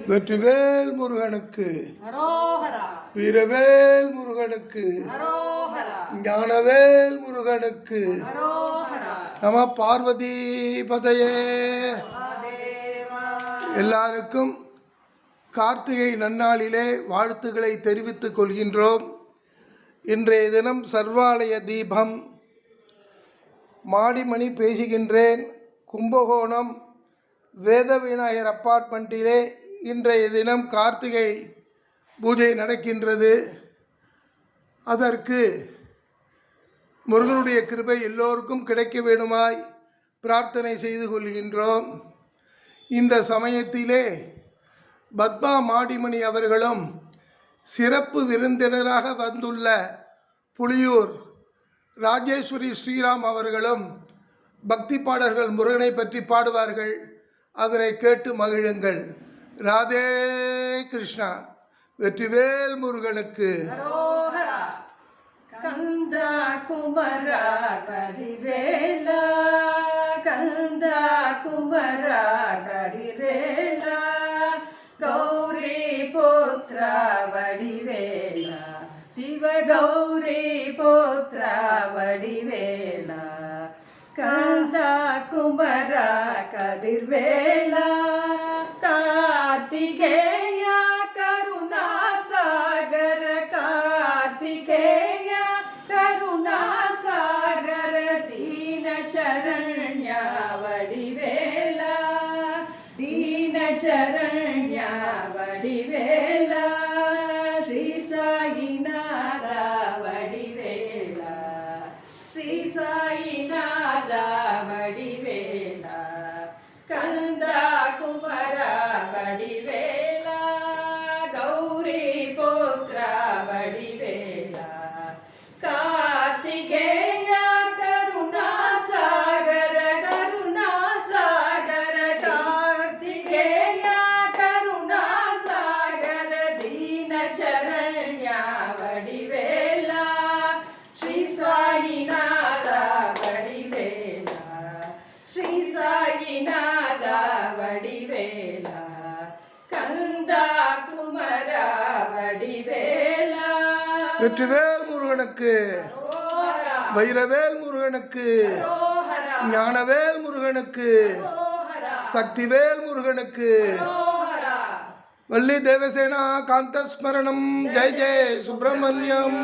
வெற்றிவேல் முருகனுக்கு வீரவேல் முருகனுக்கு ஞானவேல் முருகனுக்கு நம பார்வதி பதையே. எல்லாருக்கும் கார்த்திகை நன்னாளிலே வாழ்த்துக்களை தெரிவித்துக் கொள்கின்றோம். இன்றைய தினம் சர்வாலய தீபம். மாடிமணி பேசுகின்றேன். கும்பகோணம் வேத விநாயகர் அப்பார்ட்மெண்ட்டிலே இன்றைய தினம் கார்த்திகை பூஜை நடக்கின்றது. அதற்கு முருகனுடைய கிருபை எல்லோருக்கும் கிடைக்க வேண்டுமாய் பிரார்த்தனை செய்து கொள்கின்றோம். இந்த சமயத்திலே பத்மா மாடிமணி அவர்களும் சிறப்பு விருந்தினராக வந்துள்ள புலியூர் ராஜேஸ்வரி ஸ்ரீராம் அவர்களும் பக்தி பாடல்கள் முருகனை பற்றி பாடுவார்கள். அதனை கேட்டு மகிழுங்கள். ராதே கிருஷ்ணா. வெற்றிவேல் முருகனுக்கு. கந்தா குமரா கடிவேலா, கந்தா குமரா கடிவேலா, கௌரி புத்ரா வடிவேலா, சிவ கௌரி புத்ரா வடிவேலா, கந்தா குமரா கதிர்வேலா, கார்த்திகேயா கருணா சாகர, கார்த்திகேயா கருணா சாகர, தீன சரண்யா வடிவேலா, தீன சரண்யா வடிவேலா, ஸ்ரீ சாயிநாத வடிவேலா, ஸ்ரீ சாயிநாத வடிவேலா, கந்தா குமரா வடிவேலா, கௌரி புத்ரா வடிவேலா, கார்த்திகேயா கருணா சாகர, கருணா சாகர, கார்த்திகேயா கருணா சாகர, தீன சரண்யா வடிவேலா, ஸ்ரீ சாயிநாத வடிவேலா, ஸ்ரீ சாயிநாத வடிவேலா, கந்தா குமரா வடிவேலா. வெற்றிவேல் முருகனுக்கு, வைரவேல் முருகனுக்கு, ஞானவேல் முருகனுக்கு, சக்திவேல் முருகனுக்கு. வள்ளி தேவசேனா காந்தஸ்மரணம். ஜெய் ஜெய் சுப்பிரமணியம்.